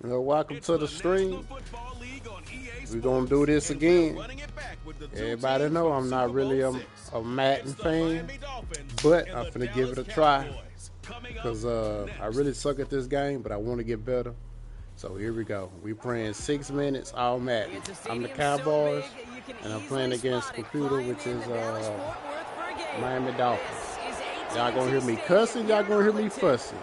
Welcome to the stream. We're going to do this again. Everybody know I'm not really a Madden fan, but I'm finna give it a try because I really suck at this game, but I want to get better. So here we go. We playing 6 minutes all Madden. I'm the Cowboys, and I'm playing against Computer, which is Miami Dolphins. Y'all gonna hear me cussing, y'all gonna hear me fussing.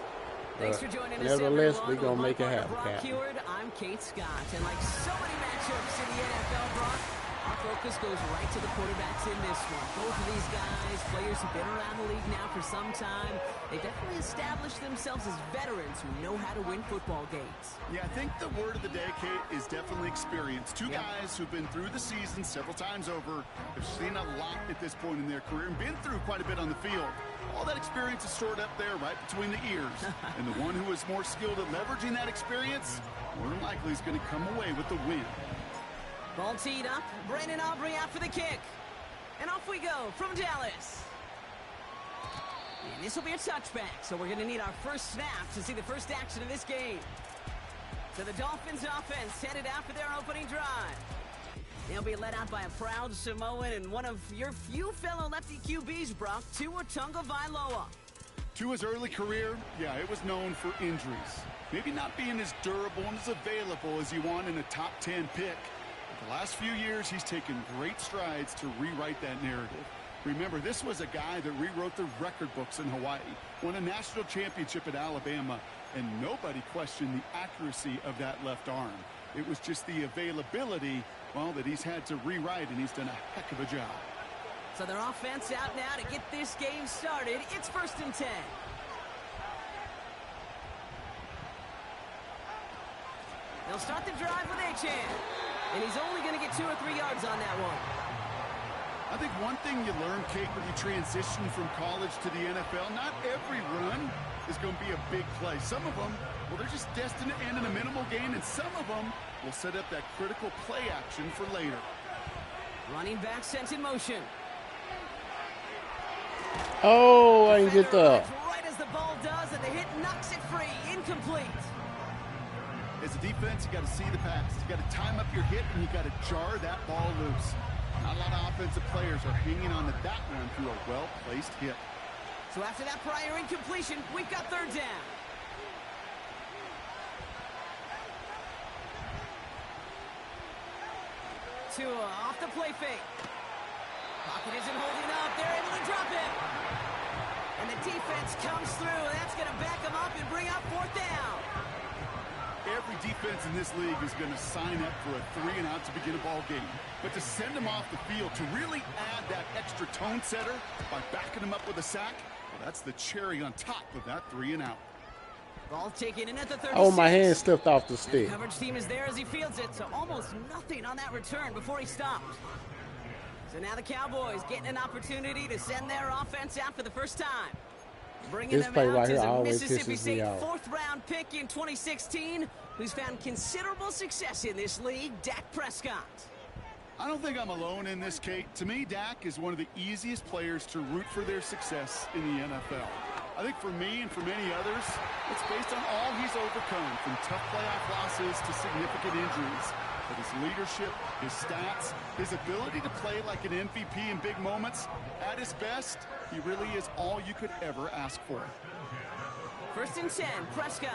Nevertheless, we're going to make it happen, Captain. I'm Kate Scott, and like so many matchups in the NFL, Brock, our focus goes right to the quarterbacks in this one. Both of these guys, players who've been around the league now for some time, they definitely established themselves as veterans who know how to win football games. Yeah, I think the word of the day, Kate, is definitely experience. Two guys who've been through the season several times over, have seen a lot at this point in their career, and been through quite a bit on the field. All that experience is stored up there right between the ears. And the one who is more skilled at leveraging that experience, more than likely is going to come away with the win. Ball teed up. Brandon Aubrey out for the kick. And off we go from Dallas. And this will be a touchback, so we're going to need our first snap to see the first action of this game. So the Dolphins offense headed out for their opening drive. They'll be led out by a proud Samoan and one of your few fellow lefty QBs, Brock, Tua Tagovailoa. Tua's early career, yeah, it was known for injuries. Maybe not being as durable and as available as you want in a top 10 pick. But the last few years, he's taken great strides to rewrite that narrative. Remember, this was a guy that rewrote the record books in Hawaii, won a national championship at Alabama, and nobody questioned the accuracy of that left arm. It was just the availability, well, that he's had to rewrite, and he's done a heck of a job. So their offense out now to get this game started. It's 1st and 10. They'll start the drive with Achan, and he's only going to get 2 or 3 yards on that one. I think one thing you learn, Kate, when you transition from college to the NFL, not every run is going to be a big play. Some of them, well, they're just destined to end in a minimal gain, and some of them will set up that critical play action for later. Running back sent in motion. Oh, I didn't get that. Right as the ball does, and the hit knocks it free. Incomplete. As a defense, you got to see the pass. You got to time up your hit, and you got to jar that ball loose. Not a lot of offensive players are hanging on to that one through a well-placed hit. So after that prior incompletion, we've got 3rd down. Tua off the play fake. Pocket isn't holding up. They're able to drop it. And the defense comes through. That's going to back them up and bring up 4th down. Every defense in this league is going to sign up for a 3-and-out to begin a ball game. But to send them off the field, to really add that extra tone setter by backing them up with a sack, well, that's the cherry on top of that 3-and-out. Ball taken in at the 36. Oh, my hand slipped off the stick. The coverage team is there as he fields it, so almost nothing on that return before he stopped. So now the Cowboys getting an opportunity to send their offense out for the first time. Bringing This them play out right here is a always Mississippi pisses State me off. 4th-round pick in 2016, who's found considerable success in this league, Dak Prescott. I don't think I'm alone in this, Kate. To me, Dak is one of the easiest players to root for their success in the NFL. I think for me and for many others, it's based on all he's overcome, from tough playoff losses to significant injuries. But his leadership, his stats, his ability to play like an MVP in big moments, at his best, he really is all you could ever ask for. 1st and 10, Prescott.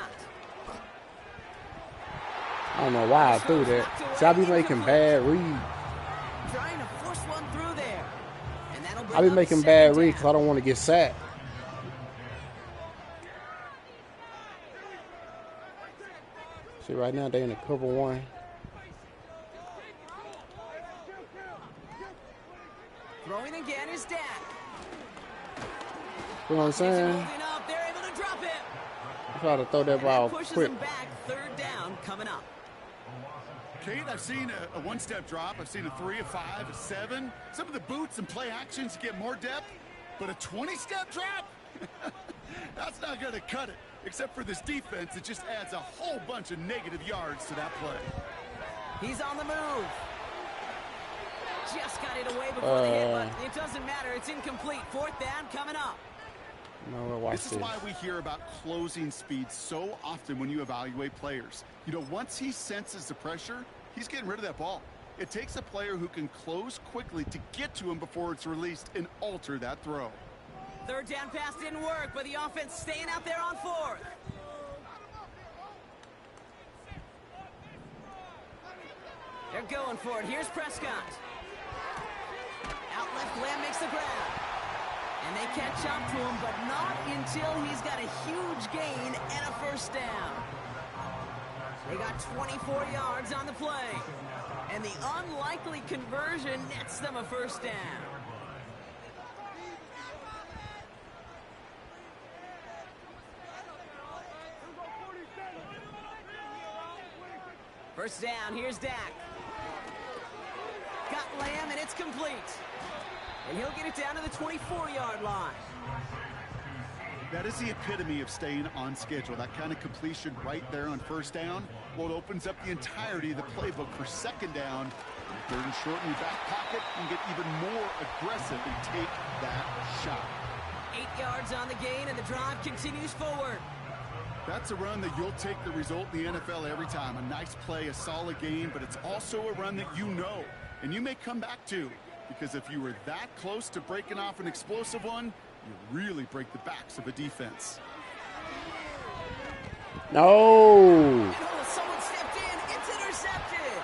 I don't know why I threw that. See, I be making bad reads. Trying to force one through there. And that'll bring I be up making 2nd bad reads down. because I don't want to get sacked. See, right now they in a cover 1. Throwing again is Dak. You know what I'm saying? Holding up, they're able to drop it. I try to throw that ball Pushes quick. them back. 3rd down coming up. Kate, I've seen a one-step drop. I've seen a 3, a 5, a 7. Some of the boots and play actions get more depth, but a 20-step drop? That's not going to cut it. Except for this defense, it just adds a whole bunch of negative yards to that play. He's on the move. Just got it away before the hit, but it doesn't matter. It's incomplete. 4th down coming up. No, watch This is why we hear about closing speed so often when you evaluate players. You know, once he senses the pressure, he's getting rid of that ball. It takes a player who can close quickly to get to him before it's released and alter that throw. Third down pass didn't work, but the offense staying out there on fourth. They're going for it. Here's Prescott. Out left, Lamb makes the grab. And they catch up to him, but not until he's got a huge gain and a first down. They got 24 yards on the play. And the unlikely conversion nets them a first down. First down, here's Dak. Got Lamb, and it's complete. And he'll get it down to the 24-yard line. That is the epitome of staying on schedule. That kind of completion right there on first down. Well, it opens up the entirety of the playbook for second down. Third and short in your back pocket, and get even more aggressive and take that shot. 8 yards on the gain, and the drive continues forward. That's a run that you'll take the result in the NFL every time. A nice play, a solid gain, but it's also a run that you know, and you may come back to. Because if you were that close to breaking off an explosive one, you really break the backs of a defense. No. And someone stepped in. It's intercepted.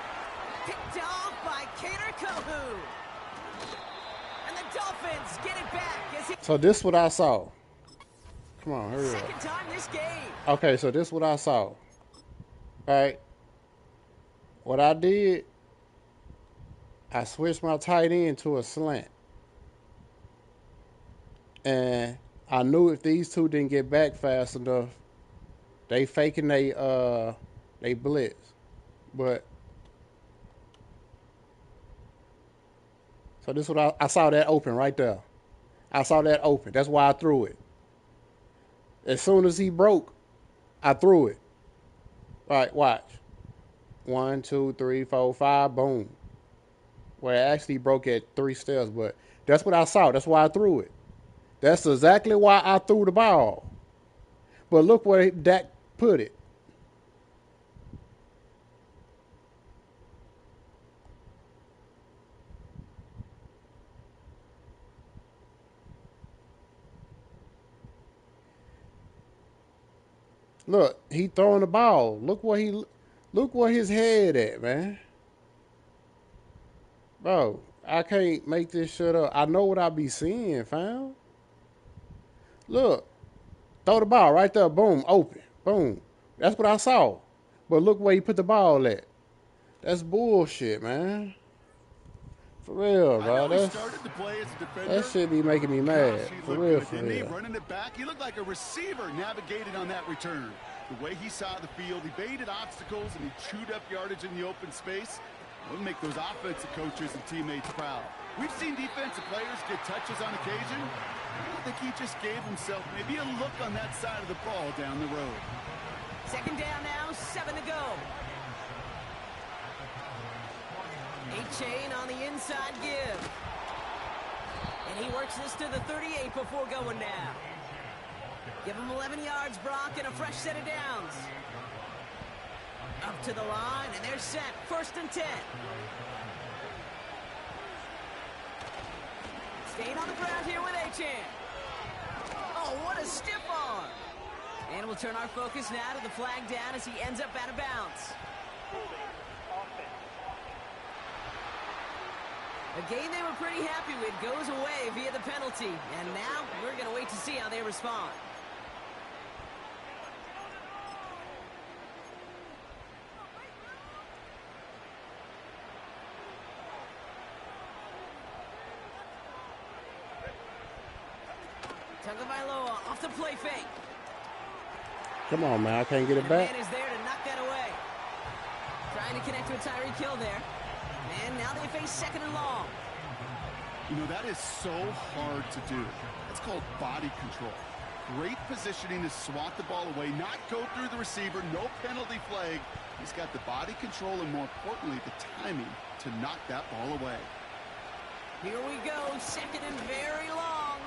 Picked off by Kader Kohu. And the Dolphins get it back. So this is what I saw. Come on, hurry up. Second time this game. Okay, so this is what I saw. All right. What I did, I switched my tight end to a slant. And I knew if these two didn't get back fast enough, they faking they blitz. But so this is what I saw that open right there. I saw that open. That's why I threw it. As soon as he broke, I threw it. All right, watch. 1, 2, 3, 4, 5, boom. Well, it actually broke at 3 steps, but that's what I saw. That's why I threw it. That's exactly why I threw the ball. But look where Dak put it. Look, he throwing the ball. Look where his head at, man. Bro, I can't make this shit up. I know what I be seeing, fam. Look, throw the ball right there. Boom, open. Boom. That's what I saw. But look where he put the ball at. That's bullshit, man. For real, bro. That shit be making me mad. For real, for real. Running it back, he looked like a receiver navigated on that return. The way he saw the field, he baited obstacles and he chewed up yardage in the open space. We'll make those offensive coaches and teammates proud. We've seen defensive players get touches on occasion. I think he just gave himself maybe a look on that side of the ball down the road. Second down now, 7 to go. A-Chain on the inside give. And he works this to the 38 before going down. Give him 11 yards, Brock, and a fresh set of downs. Up to the line, and they're set. First and 10. Staying on the ground here with A-Chain. Oh, what a stiff arm. And we'll turn our focus now to the flag down as he ends up out of bounds. A game they were pretty happy with goes away via the penalty. And now we're going to wait to see how they respond. Tagovailoa off the play fake. Come on, man. I can't get it back. Man is there to knock that away. Trying to connect to a Tyreek Hill there. And now they face second and long. You know, that is so hard to do. That's called body control. Great positioning to swat the ball away, not go through the receiver, no penalty flag. He's got the body control and, more importantly, the timing to knock that ball away. Here we go, second and very long.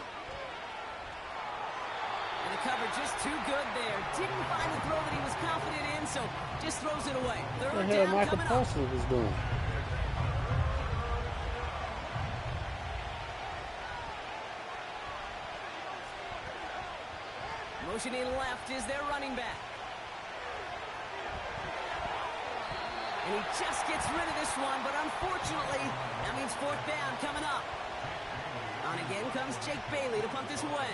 the cover just too good there. Didn't find the throw that he was confident in, so just throws it away. What the Third hell down Michael coming up. Parsons was doing? Motioning left is their running back. And he just gets rid of this one, but unfortunately, that means fourth down coming up. On again comes Jake Bailey to punt this away.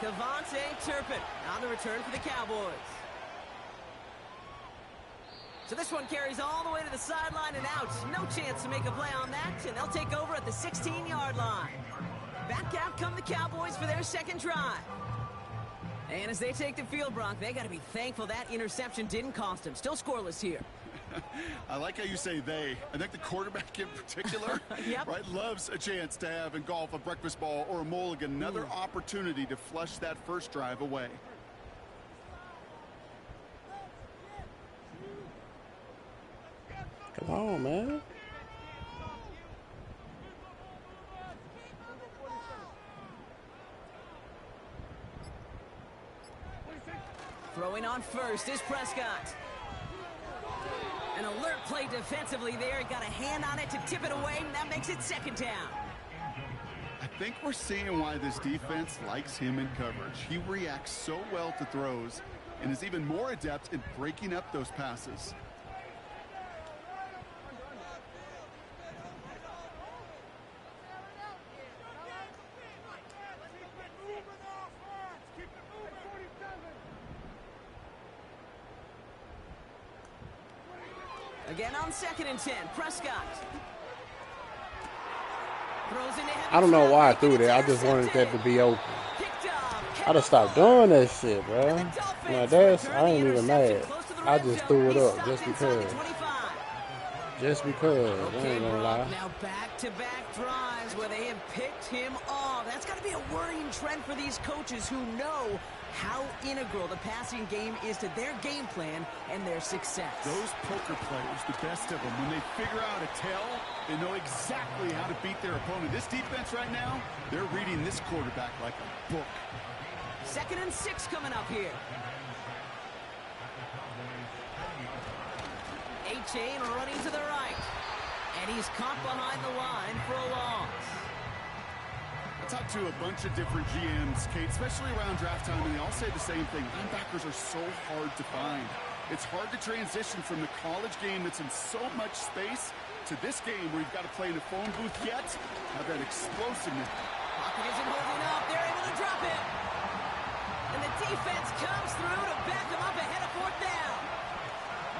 Cavante Turpin on the return for the Cowboys. So this one carries all the way to the sideline and out. No chance to make a play on that, and they'll take over at the 16-yard line. Back out come the Cowboys for their second drive. And as they take the field, Brock, they got to be thankful that interception didn't cost them. Still scoreless here. I like how you say they. I think the quarterback in particular Yep. right, loves a chance to have in golf a breakfast ball or a mulligan, another opportunity to flush that first drive away. Come on, man. Throwing on first is Prescott. An alert play defensively there. Got a hand on it to tip it away, and that makes it second down. I think we're seeing why this defense likes him in coverage. He reacts so well to throws and is even more adept in breaking up those passes. Again on 2nd and 10, Prescott. Throws into heavy I don't know why I traffic, threw and that. I it's just wanted that to intercepted. be open. Picked up. I just stopped doing that shit, bro. Now that's, I ain't even mad. I just threw it up just because. Just because. I Okay, ain't gonna Brock, lie. now back-to-back drives where they have picked him off. That's got to be a worrying trend for these coaches who know how integral the passing game is to their game plan and their success. Those poker players, the best of them, when they figure out a tell, they know exactly how to beat their opponent. This defense right now, they're reading this quarterback like a book. 2nd and 6 coming up here. A-Chain running to the right. And he's caught behind the line for a loss. I talked to a bunch of different GMs, Kate, especially around draft time, and they all say the same thing. Linebackers are so hard to find. It's hard to transition from the college game that's in so much space to this game where you've got to play in a phone booth yet have that explosiveness. Pocket isn't holding up. They're able to drop it. And the defense comes through to back them up ahead of fourth down.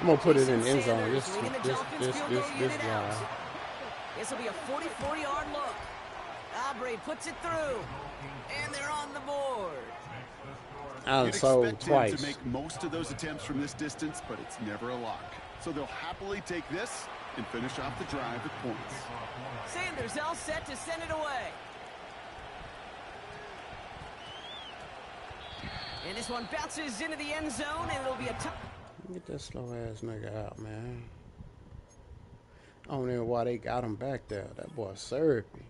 I'm gonna put it in the end zone. Sanders leading the Dolphins field goal unit out. drive. This will be a 44-yard look. Aubrey puts it through. And they're on the board. I'm You'd sold expect him twice. to make most of those attempts from this distance, but it's never a lock. So they'll happily take this and finish off the drive with points. Sanders all set to send it away. And this one bounces into the end zone, and it'll be a tough. Get that slow ass nigga out, man. I don't know why they got him back there. That boy served me.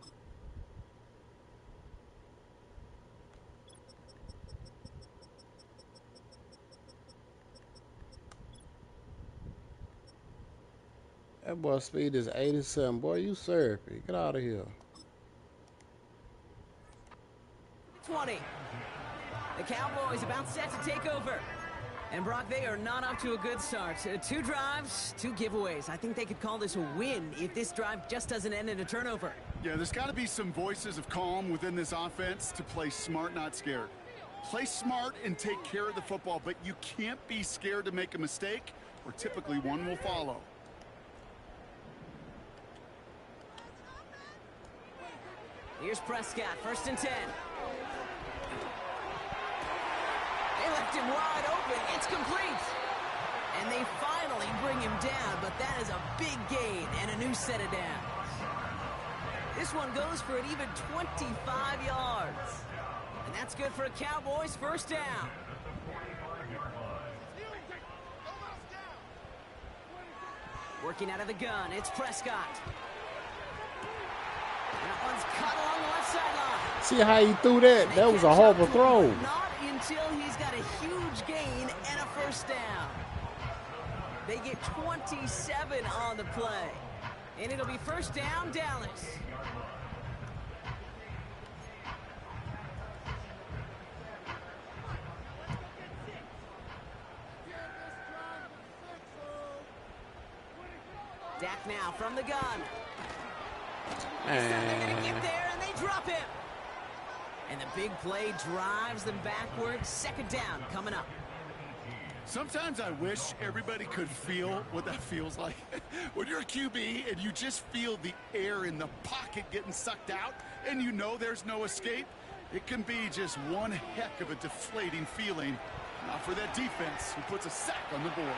That boy speed is 87. Boy, you served me. Get out of here. 20. The Cowboys about set to take over. And Brock, they are not up to a good start. 2 drives, 2 giveaways. I think they could call this a win if this drive just doesn't end in a turnover. Yeah, there's got to be some voices of calm within this offense to play smart, not scared. Play smart and take care of the football, but you can't be scared to make a mistake, or typically one will follow. Here's Prescott, 1st and 10. They left him wide open. It's complete. And they finally bring him down, but that is a big gain and a new set of downs. This one goes for an even 25 yards. And that's good for a Cowboys first down. Working out of the gun, it's Prescott. And that one's cut along the left sideline. See how he threw that? That was a horrible throw. Not in until he's got a huge gain and a first down. They get 27 on the play. And it'll be first down, Dallas. Dak now from the gun. They're going to get there, and they drop him. And the big play drives them backwards. Second down coming up. Sometimes I wish everybody could feel what that feels like. When you're a QB and you just feel the air in the pocket getting sucked out and you know there's no escape, it can be just one heck of a deflating feeling. Not for that defense who puts a sack on the board.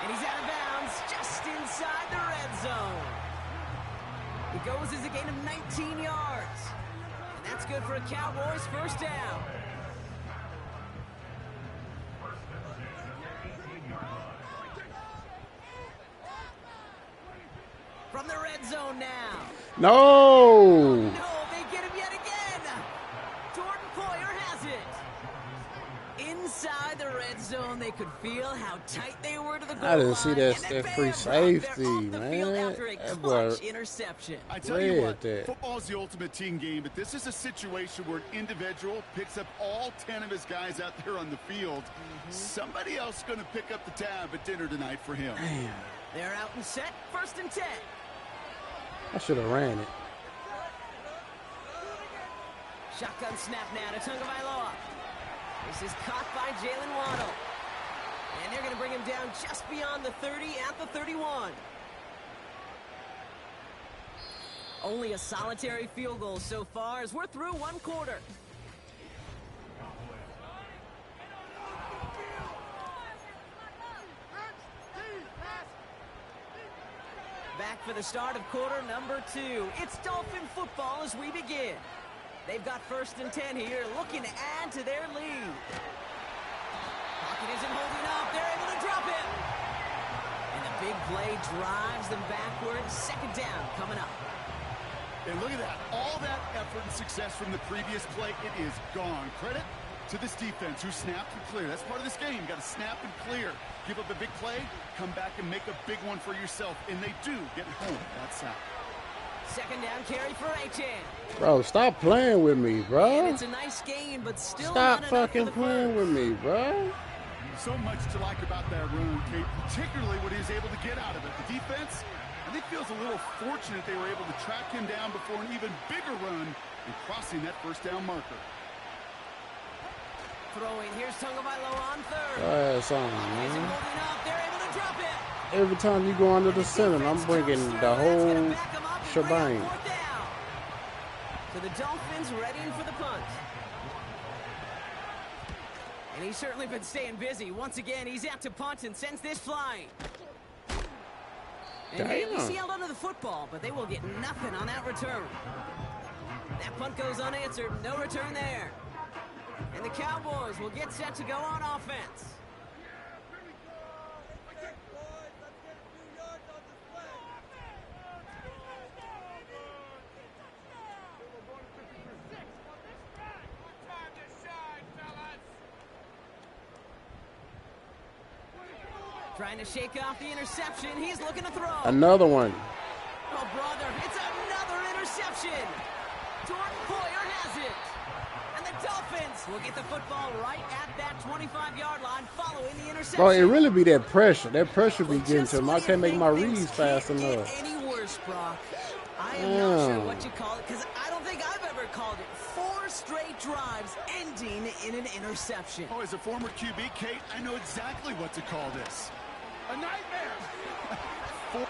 And he's out of bounds just inside the red zone. It goes as a gain of 19 yards. And that's good for a Cowboys first down. From the red zone now. No! Oh, no, they get him yet again. Jordan Poyer has it. Inside the red zone, they could feel how tight they were to the goal line. I didn't see that free safety, man. After a clutch interception. I tell you what, football is the ultimate team game, but this is a situation where an individual picks up all 10 of his guys out there on the field. Somebody else is going to pick up the tab at dinner tonight for him. Damn. They're out and set, first and 10. I should have ran it. Shotgun snap now to Tagovailoa. This is caught by Jalen Waddle. And they're going to bring him down just beyond the 30 at the 31. Only a solitary field goal so far as we're through one quarter. Back for the start of quarter number 2. It's Dolphin football as we begin. They've got first and 10 here, looking to add to their lead. Pocket isn't holding up. They're able to drop it. And the big play drives them backwards. Second down coming up. And look at that. All that effort and success from the previous play, it is gone. Credit to this defense who snapped and cleared. That's part of this game. You got to snap and clear. Give up a big play, come back and make a big one for yourself. And they do get home that sack. Second down carry for A-Chan. Bro, stop playing with me, bro. And it's a nice gain, but still stop fucking playing with me, bro. So much to like about that run, Kate, particularly what he was able to get out of it. The defense, I think, feels a little fortunate they were able to track him down before an even bigger run and crossing that first down marker. Throwing, here's Tagovailoa on third. Son, man. Holding up, they're able to drop it. Every time you go under the center, I'm bringing the whole shebang. So the Dolphins readying for the punt. And he's certainly been staying busy. Once again, he's out to punt and sends this flying. And he held onto the football, but they will get nothing on that return. That punt goes unanswered. No return there. And the Cowboys will get set to go on offense. Trying to shake off the interception. He's looking to throw. Another one. Oh, brother, it's another interception. Jordan Poyer has it. And the Dolphins will get the football right at that 25-yard line following the interception. Bro, it really be that pressure. That pressure be getting to him. I can't make my reads fast enough. Any worse, Brock. I am not sure what you call it, because I don't think I've ever called it 4 straight drives ending in an interception. Oh, as a former QB, Kate, I know exactly what to call this. A nightmare. And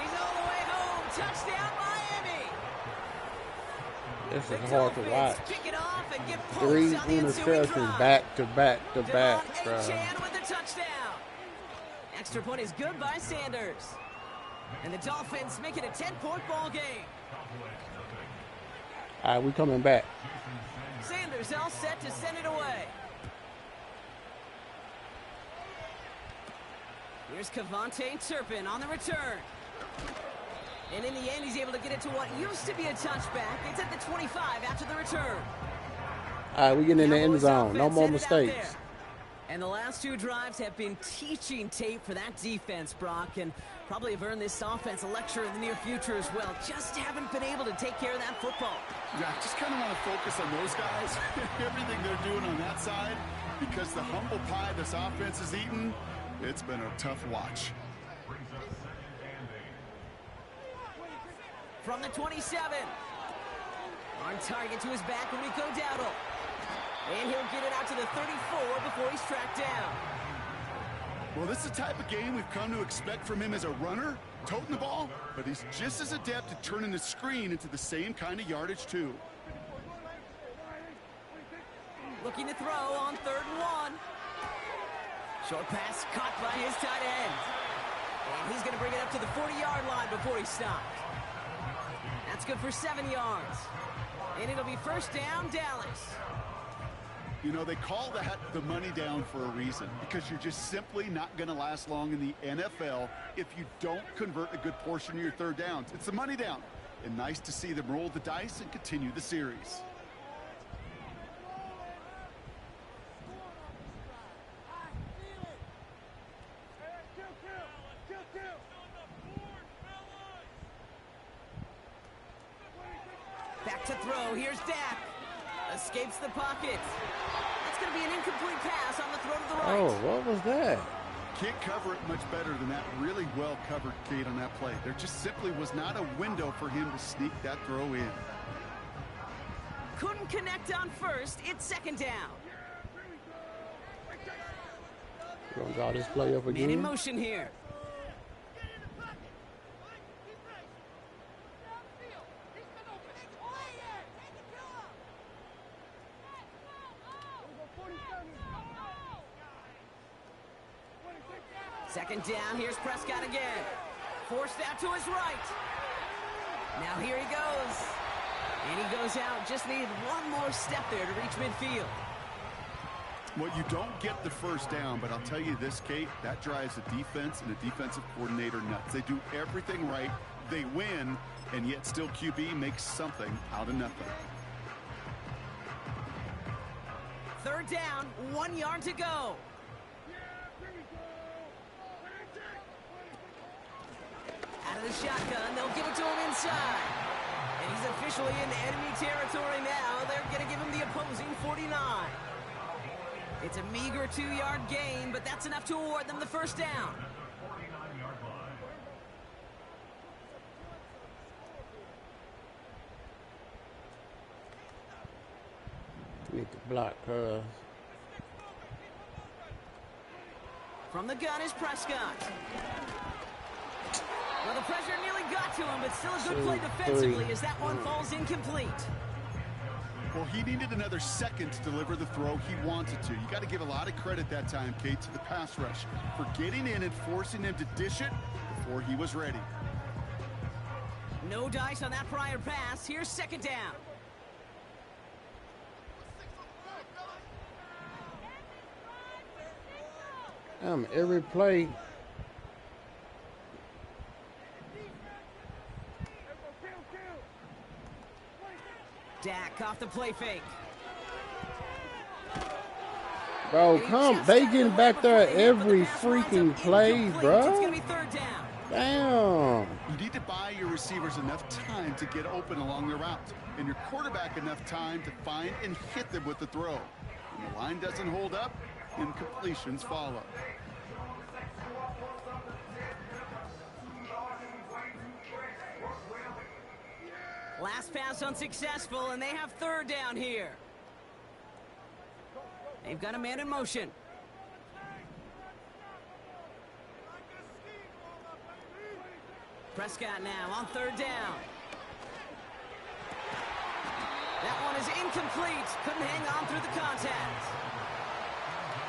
he's all the way home. Touchdown, Miami. This is hard to watch. Kick it off and get 3 interceptions back to back to back, bro. with the touchdown. Extra point is good by Sanders. And the Dolphins make it a 10-point ball game. All right, we coming back. Sanders all set to send it away. Here's Kevontae Turpin on the return. And in the end, he's able to get it to what used to be a touchback. It's at the 25 after the return. All right, we getting in the end Cowboys zone. No offense more headed out there. mistakes. And the last two drives have been teaching tape for that defense, Brock, and probably have earned this offense a lecture in the near future as well. Just haven't been able to take care of that football. Yeah, just kind of want to focus on those guys, everything they're doing on that side, because the humble pie this offense is eating, it's been a tough watch. From the 27. On target to his back, Rico Dowdle. And he'll get it out to the 34 before he's tracked down. Well, this is the type of game we've come to expect from him as a runner, toting the ball, but he's just as adept at turning the screen into the same kind of yardage, too. Looking to throw on 3rd and 1. Short pass caught by his tight end. And he's going to bring it up to the 40-yard line before he stopped. That's good for 7 yards. And it'll be first down, Dallas. You know, they call that the money down for a reason, because you're just simply not going to last long in the NFL if you don't convert a good portion of your 3rd downs. It's the money down. And nice to see them roll the dice and continue the series. Back to throw. Here's Dak. Escapes the pocket. That's going to be an incomplete pass on the throw to the right. Oh, what was that? Can't cover it much better than that really well-covered gate on that play. There just simply was not a window for him to sneak that throw in. Couldn't connect on 1st. It's 2nd down. We're going to draw this play up Man in again. motion here. Second down, here's Prescott again. Forced out to his right. Now here he goes. And he goes out, just needed one more step there to reach midfield. Well, you don't get the first down, but I'll tell you this, Kate, that drives a defense and a defensive coordinator nuts. They do everything right, they win, and yet still QB makes something out of nothing. 3rd down, 1 yard to go. Out of the shotgun, they'll give it to him inside. And he's officially in enemy territory now. They're going to give him the opposing 49. It's a meager 2-yard gain, but that's enough to award them the first down. Need to block her. From the gun is Prescott. Well, the pressure nearly got to him, but still a good play defensively as that one falls incomplete. Well, he needed another second to deliver the throw he wanted to. You got to give a lot of credit that time, Kate, to the pass rush for getting in and forcing him to dish it before he was ready. No dice on that prior pass. Here's 2nd down. Every play. Dak off the play fake. Bro, come. They getting back there every freaking play, bro. It's going to be 3rd down. Damn. You need to buy your receivers enough time to get open along the route, and your quarterback enough time to find and hit them with the throw. When the line doesn't hold up, incompletions follow. Last pass unsuccessful, and they have 3rd down here. They've got a man in motion. Prescott now on 3rd down. That one is incomplete. Couldn't hang on through the contact.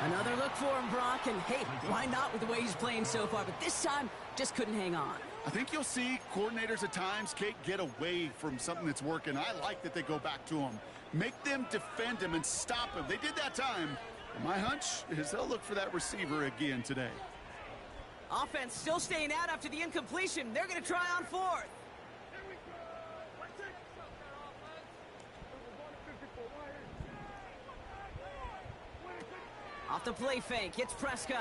Another look for him, Brock, and hey, why not with the way he's playing so far? But this time, just couldn't hang on. I think you'll see coordinators at times, Kate, get away from something that's working. I like that they go back to him. Make them defend him and stop him. They did that time. And my hunch is they'll look for that receiver again today. Offense still staying out after the incompletion. They're going to try on 4th. Off the play fake, it's Prescott.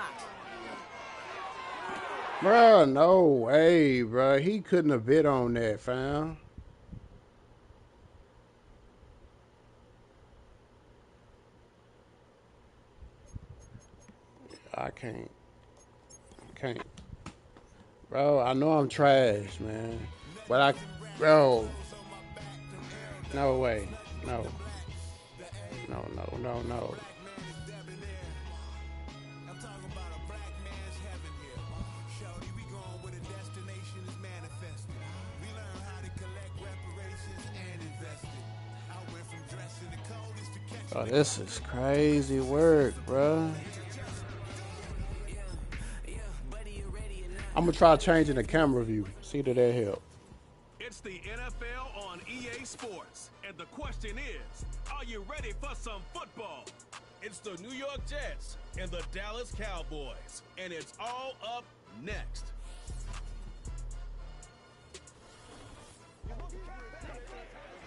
Bruh, no way, bruh. He couldn't have bid on that, fam. I can't. Bro, I know I'm trash, man. But bro, no way. No. No. Oh, this is crazy work, bro. I'm gonna try changing the camera view. See that help. It's the NFL on EA Sports, and the question is, are you ready for some football? It's the New York Jets and the Dallas Cowboys, and it's all up next.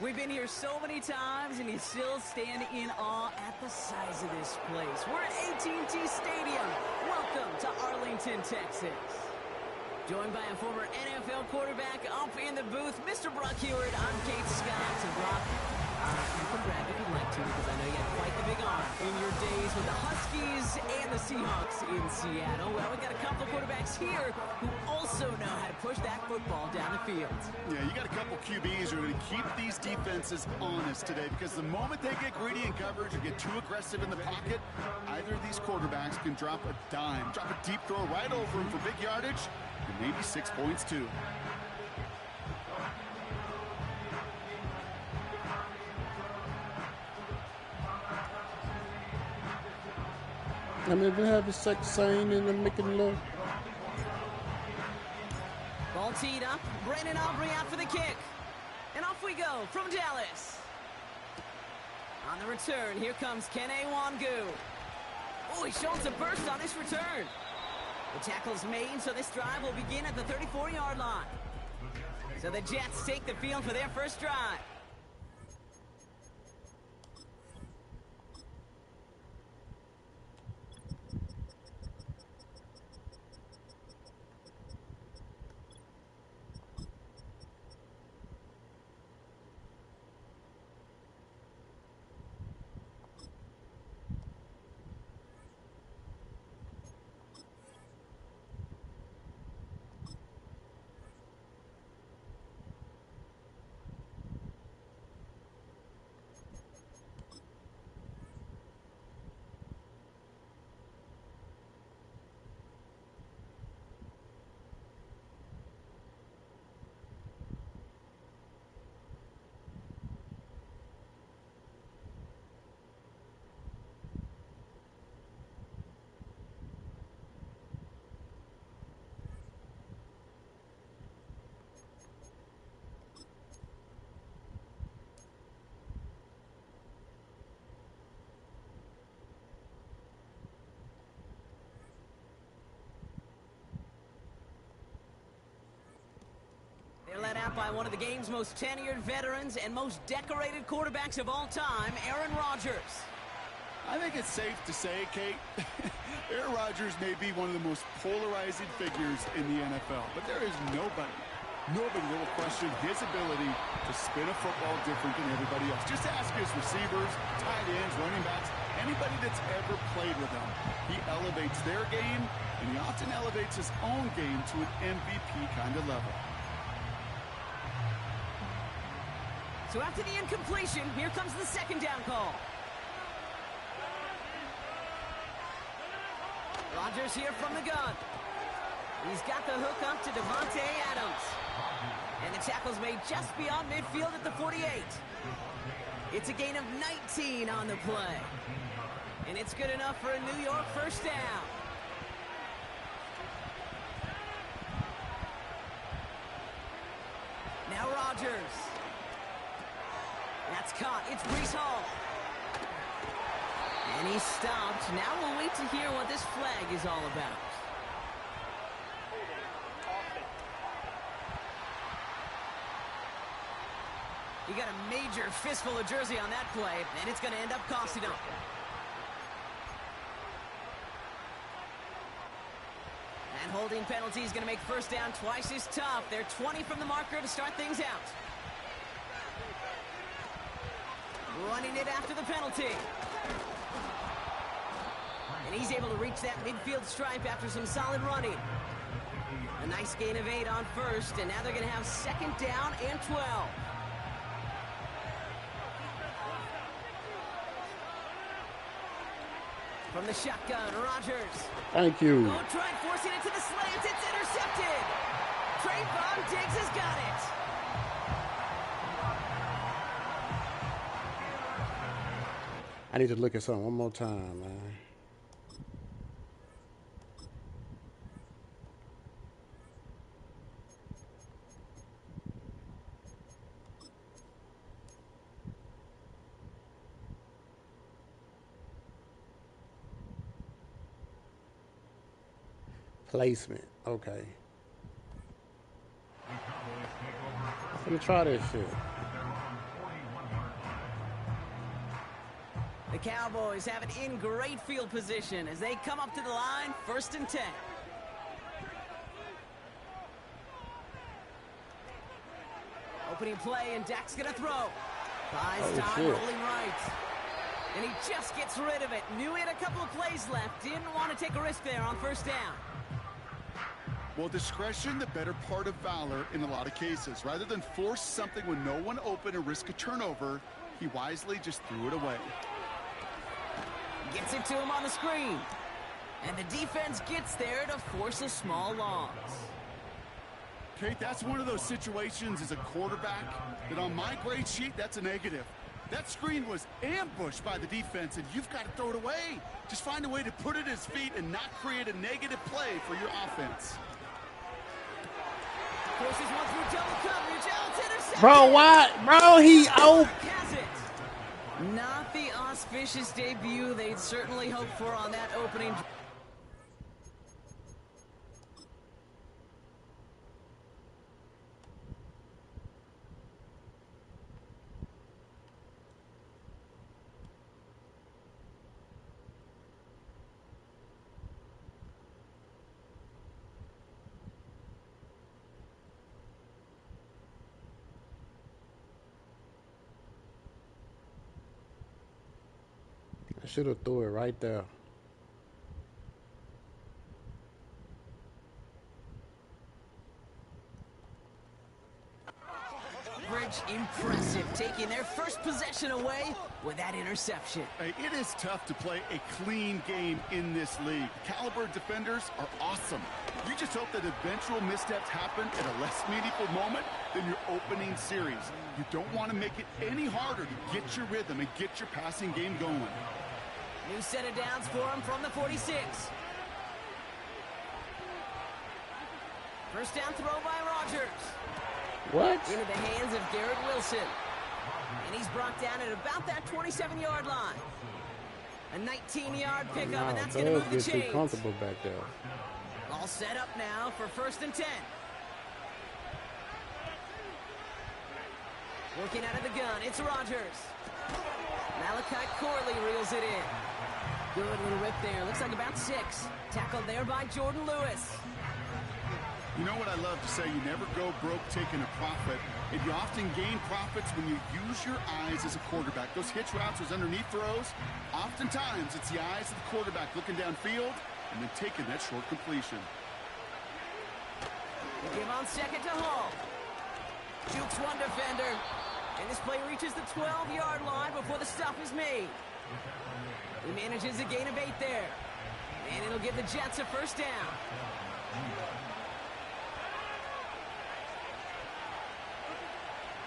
We've been here so many times, and you still stand in awe at the size of this place. We're at AT&T Stadium. Welcome to Arlington, Texas. Joined by a former NFL quarterback up in the booth, Mr. Brock Hewitt. I'm Kate Scott. And Brock, you can brag if you'd like to, because I know you had quite the big arm in your days with the Huskies and the Seahawks in Seattle. Well, we've got a couple of quarterbacks here who also know how to push that football down the field. Yeah, you got a couple QBs who are going to keep these defenses honest today, because the moment they get greedy in coverage or get too aggressive in the pocket, either of these quarterbacks can drop a dime, drop a deep throw right over him for big yardage, and maybe 6 points too. I mean, we have a sex sign and I'm making love. Ball teed up. Brandon Aubrey out for the kick. And off we go from Dallas. On the return, here comes Kene Wangu. Oh, he shows a burst on his return. The tackle's made, so this drive will begin at the 34-yard line. So the Jets take the field for their first drive. They're led out by one of the game's most tenured veterans and most decorated quarterbacks of all time, Aaron Rodgers. I think it's safe to say, Kate, Aaron Rodgers may be one of the most polarizing figures in the NFL, but there is nobody that will question his ability to spin a football different than everybody else. Just ask his receivers, tight ends, running backs, anybody that's ever played with him. He elevates their game, and he often elevates his own game to an MVP kind of level. So after the incompletion, here comes the second down call. Rodgers here from the gun. He's got the hook up to Devontae Adams. And the tackle's made just beyond midfield at the 48. It's a gain of 19 on the play. And it's good enough for a New York first down. Now Rodgers. That's caught. It's Breece Hall. And he's stopped. Now we'll wait to hear what this flag is all about. He got a major fistful of jersey on that play, and it's going to end up costing him. That holding penalty is going to make first down twice as tough. They're 20 from the marker to start things out. Running it after the penalty. And he's able to reach that midfield stripe after some solid running. A nice gain of 8 on first, and now they're going to have second down and 12. From the shotgun, Rodgers. Thank you. Go try forcing it to the slants. It's intercepted. Trayvon Diggs has got it. I need to look at something one more time, man. Placement. Okay. Let me try this shit. The Cowboys have it in great field position as they come up to the line, 1st and 10. Opening play, and Dak's going to throw. Buys time, rolling right. And he just gets rid of it. Knew he had a couple of plays left. Didn't want to take a risk there on first down. Well, discretion, the better part of valor in a lot of cases. Rather than force something when no one open and risk a turnover, he wisely just threw it away. Gets it to him on the screen. And the defense gets there to force a small loss. Kate, that's one of those situations as a quarterback that on my grade sheet, that's a negative. That screen was ambushed by the defense, and you've got to throw it away. Just find a way to put it at his feet and not create a negative play for your offense. Forces one through double coverage. It's intercepted. Bro, why? Bro, he has it. Not the auspicious debut they'd certainly hoped for on that opening. I should have threw it right there. Impressive, taking their first possession away with that interception. Hey, it is tough to play a clean game in this league. Caliber defenders are awesome. You just hope that eventual missteps happen at a less meaningful moment than your opening series. You don't want to make it any harder to get your rhythm and get your passing game going. New set of downs for him from the 46. First down throw by Rodgers. What? Into the hands of Garrett Wilson. And he's brought down at about that 27-yard line. A 19-yard pickup, and that's going to move the chains. Get too comfortable back there. All set up now for 1st and 10. Working out of the gun, it's Rodgers. Malachi Corley reels it in. Good little rip there. Looks like about 6. Tackled there by Jordan Lewis. You know what I love to say? You never go broke taking a profit. And you often gain profits when you use your eyes as a quarterback. Those hitch routes, those underneath throws, oftentimes it's the eyes of the quarterback looking downfield and then taking that short completion. They give on second to Hall. Jukes one defender. And this play reaches the 12-yard line before the stop is made. He manages a gain of 8 there. And it'll give the Jets a first down.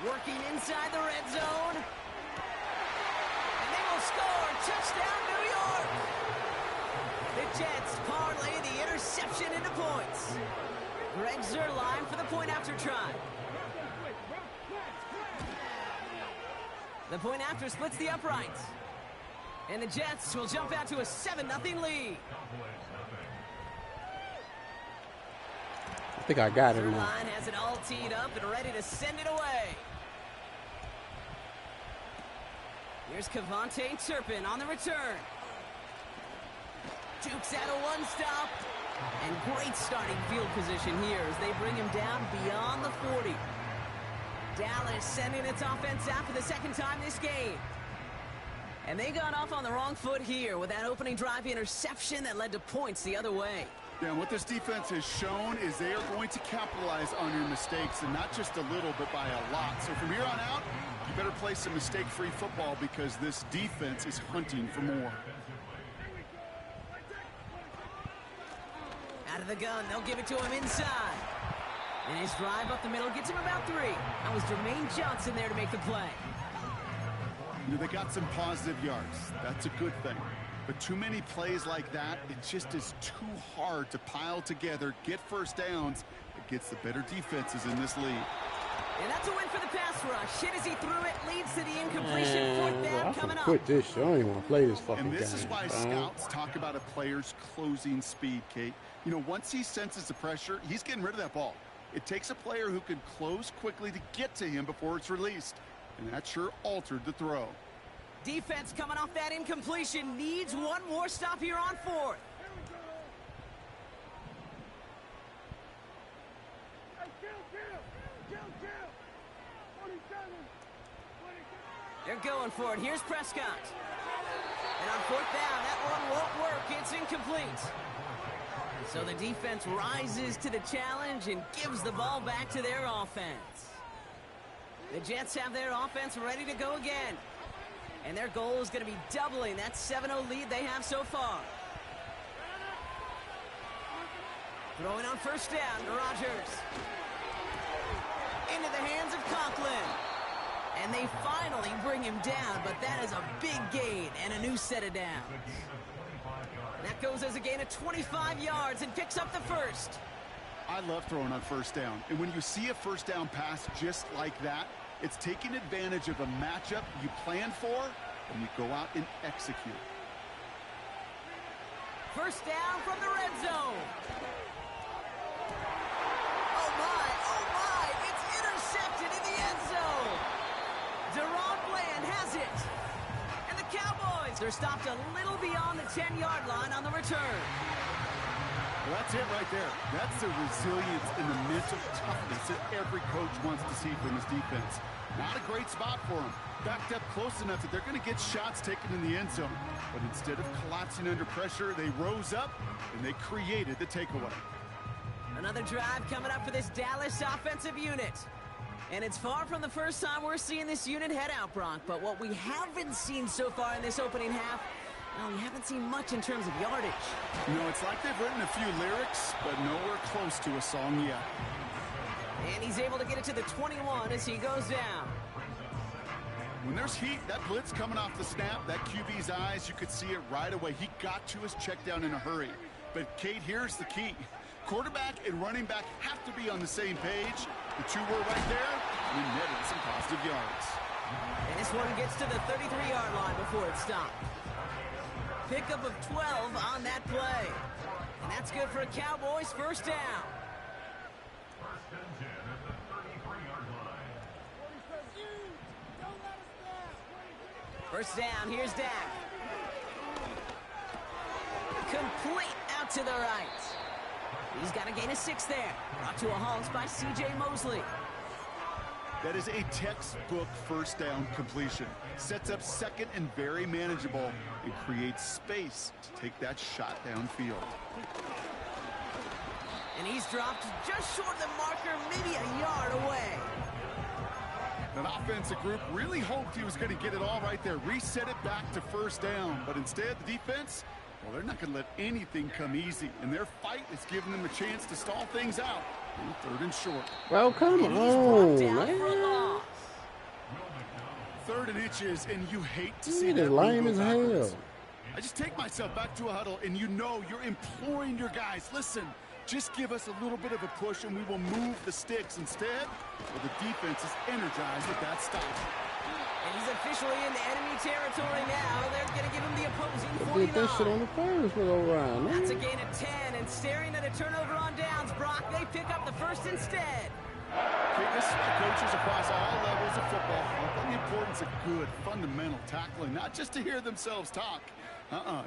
Working inside the red zone. And they will score. Touchdown, New York. The Jets parlay the interception into points. Greg Zuerlein for the point after try. The point after splits the uprights. And the Jets will jump out to a 7-0 lead. I think I got it now. Zuerlein has it all teed up and ready to send it away. Here's Kevontae Turpin on the return. Jukes out a one-stop. And great starting field position here as they bring him down beyond the 40. Dallas sending its offense out for the second time this game. And they got off on the wrong foot here with that opening drive interception that led to points the other way. Yeah, and what this defense has shown is they are going to capitalize on your mistakes, and not just a little, but by a lot. So from here on out, you better play some mistake-free football because this defense is hunting for more. Out of the gun, they'll give it to him inside. And his drive up the middle gets him about 3. That was Jermaine Johnson there to make the play. You know, they got some positive yards. That's a good thing. But too many plays like that, it just is too hard to pile together, get first downs against the better defenses in this league. And that's a win for the pass rush. Hit as he threw it, leads to the incompletion. Fourth down coming up. Quit this shit. I don't even want to play this fucking game. And this is why scouts talk about a player's closing speed, Kate. You know, once he senses the pressure, he's getting rid of that ball. It takes a player who can close quickly to get to him before it's released. And that sure altered the throw. Defense coming off that incompletion needs one more stop here on 4th. They're going for it. Here's Prescott. And on 4th down, that one won't work. It's incomplete. So the defense rises to the challenge and gives the ball back to their offense. The Jets have their offense ready to go again. And their goal is going to be doubling that 7-0 lead they have so far. Throwing on 1st down to Rodgers. Into the hands of Conklin. And they finally bring him down, but that is a big gain and a new set of downs. That goes as a gain of 25 yards and picks up the 1st. I love throwing on 1st down. And when you see a 1st down pass just like that, it's taking advantage of a matchup you planned for, and you go out and execute. 1st down from the red zone. Oh my, it's intercepted in the end zone. Deron Bland has it. And the Cowboys are stopped a little beyond the 10-yard line on the return. Well, that's it right there. That's the resilience and the mental toughness that every coach wants to see from his defense. Not a great spot for them. Backed up close enough that they're going to get shots taken in the end zone. But instead of collapsing under pressure, they rose up and they created the takeaway. Another drive coming up for this Dallas offensive unit. And it's far from the first time we're seeing this unit head out, Brock. But what we haven't seen so far in this opening half, well, we haven't seen much in terms of yardage. You know, it's like they've written a few lyrics, but nowhere close to a song yet. And he's able to get it to the 21 as he goes down. When there's heat, that blitz coming off the snap, that QB's eyes, you could see it right away. He got to his check down in a hurry. But, Kate, here's the key. Quarterback and running back have to be on the same page. The two were right there, and we netted some positive yards. And this one gets to the 33-yard line before it stopped. Pickup of 12 on that play. And that's good for a Cowboys 1st down. First down, here's Dak. Complete out to the right. He's got a gain of 6 there. Brought to a halt by C.J. Mosley. That is a textbook 1st down completion. Sets up 2nd and very manageable and creates space to take that shot downfield. And he's dropped just short of the marker, maybe a yard away. That offensive group really hoped he was going to get it all right there. Reset it back to 1st down. But instead, the defense, well, they're not going to let anything come easy. And their fight is giving them a chance to stall things out. 3rd and short. Well, come on, man. 3rd and inches, and you hate to see that. Lame as hell. I just take myself back to a huddle, and you know you're imploring your guys, listen, just give us a little bit of a push, and we will move the sticks. Instead, well, the defense is energized with that stop. And he's officially in the enemy territory now. They're going to give him the opposing 49. Did that shit on the first go around. That's a gain of 10, and staring at a turnover on downs, Brock, they pick up the 1st instead. Okay, this is why coaches across all levels of football harp on the importance of good, fundamental tackling, not just to hear themselves talk.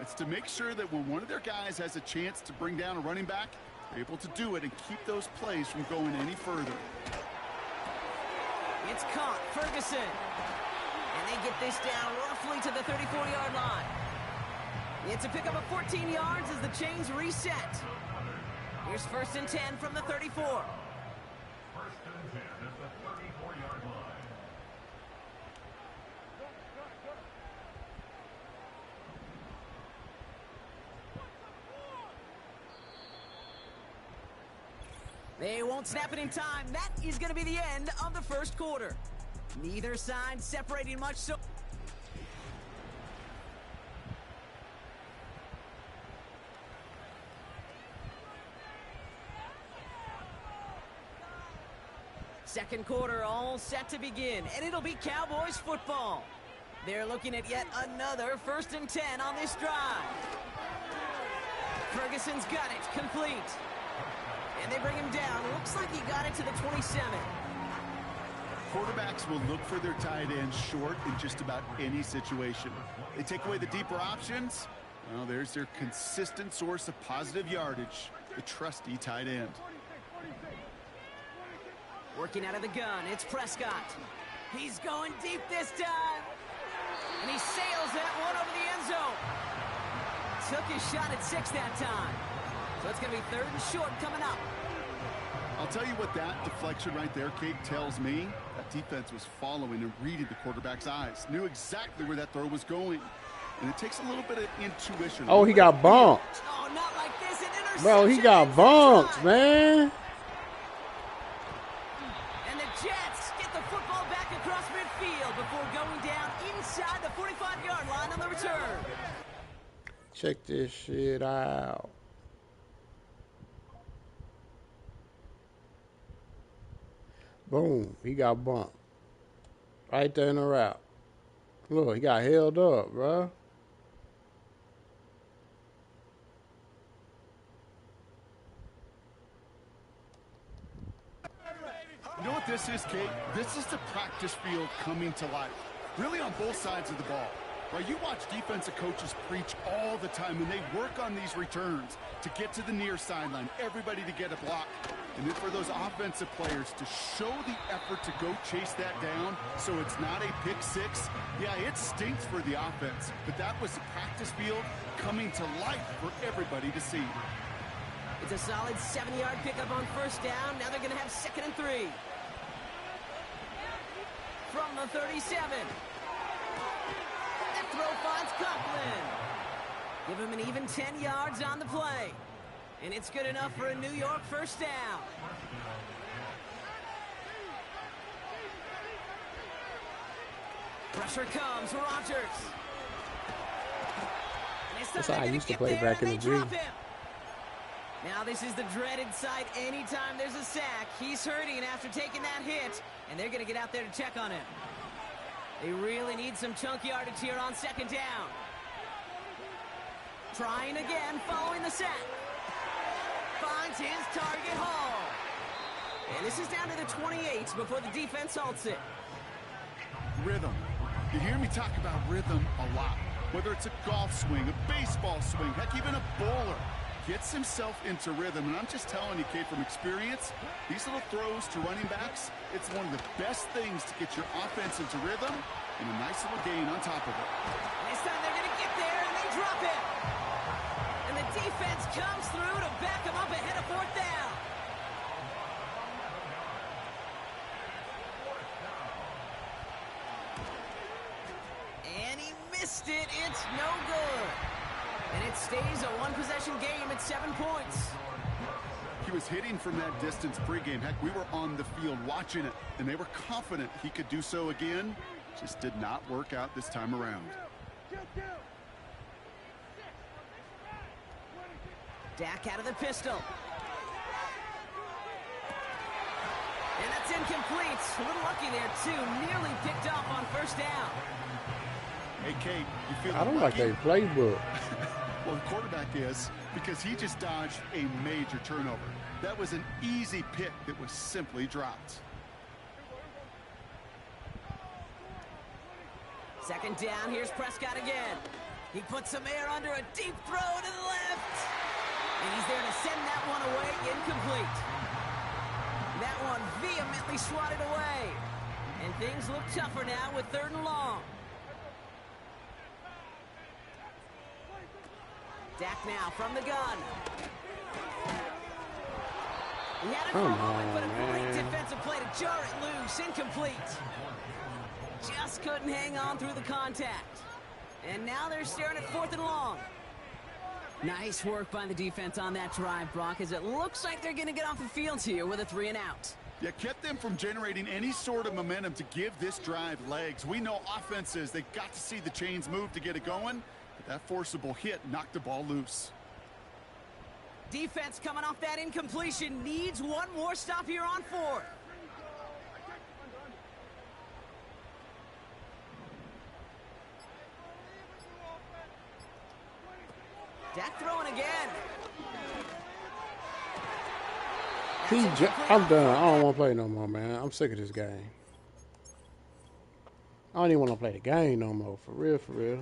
It's to make sure that when one of their guys has a chance to bring down a running back, able to do it and keep those plays from going any further. It's caught, Ferguson. And they get this down roughly to the 34-yard line. It's a pickup of 14 yards as the chains reset. Here's 1st and 10 from the 34. 1st and 10 at the 34-yard line. They won't snap it in time. That is going to be the end of the 1st quarter. Neither side separating much so. Second quarter all set to begin, and it'll be Cowboys football. They're looking at yet another 1st and 10 on this drive. Ferguson's got it, complete. And they bring him down. Looks like he got it to the 27. Quarterbacks will look for their tight ends short in just about any situation. They take away the deeper options. Well, there's their consistent source of positive yardage, the trusty tight end. Working out of the gun, it's Prescott. He's going deep this time. And he sails that one over the end zone. Took his shot at 6 that time. So it's going to be 3rd and short coming up. I'll tell you what that deflection right there, Kate, tells me. That defense was following and reading the quarterback's eyes. Knew exactly where that throw was going. And it takes a little bit of intuition. Oh, he got bumped. Oh, not like this. An interception. Bro, he got bumped, man. And the Jets get the football back across midfield before going down inside the 45-yard line on the return. Check this shit out. Boom, he got bumped. Right there in the route. Look, he got held up, bro. You know what this is, Kate? This is the practice field coming to life. Really on both sides of the ball. Right, you watch defensive coaches preach all the time when they work on these returns to get to the near sideline, everybody to get a block. And then for those offensive players to show the effort to go chase that down so it's not a pick six. Yeah, it stinks for the offense, but that was the practice field coming to life for everybody to see. It's a solid 70-yard pickup on 1st down. Now they're going to have 2nd and 3. From the 37. That throw finds Coughlin. Give him an even 10 yards on the play. And it's good enough for a New York 1st down. Pressure comes, Rodgers. That's how I used to play back in the day. Now this is the dreaded sight anytime there's a sack. He's hurting after taking that hit, and they're going to get out there to check on him. They really need some chunk yardage here on 2nd down. Trying again following the sack. Finds his target, Hall. And this is down to the 28 before the defense halts it. Rhythm. You hear me talk about rhythm a lot. Whether it's a golf swing, a baseball swing, heck, even a bowler. Gets himself into rhythm, and I'm just telling you, Kate, from experience, these little throws to running backs, it's one of the best things to get your offense into rhythm and a nice little gain on top of it. This time they're going to get there, and they drop it. And the defense comes through to back them up ahead of 4th down. And he missed it. It's no good. And it stays a one-possession game at 7 points. He was hitting from that distance pregame. Heck, we were on the field watching it, and they were confident he could do so again. Just did not work out this time around. Dak out of the pistol. And that's incomplete. A little lucky there, too. Nearly picked off on 1st down. Hey, Kate, you feel I don't lucky? like their playbook. Well, the quarterback is, because he just dodged a major turnover. That was an easy pick that was simply dropped. 2nd down, here's Prescott again. He puts some air under a deep throw to the left. And he's there to send that one away. one vehemently swatted away. And things look tougher now with 3rd and long. Dak now from the gun. He had it for a moment, but a great defensive play to jar it loose. Incomplete. Just couldn't hang on through the contact. And now they're staring at 4th and long. Nice work by the defense on that drive, Brock, as it looks like they're going to get off the field here with a 3 and out. Yeah, kept them from generating any sort of momentum to give this drive legs. We know offenses, they got to see the chains move to get it going, but that forcible hit knocked the ball loose. Defense coming off that incompletion needs one more stop here on 4th. Dak throwing again. I'm done. I don't want to play no more, man. I'm sick of this game. I don't even want to play the game no more. For real, for real.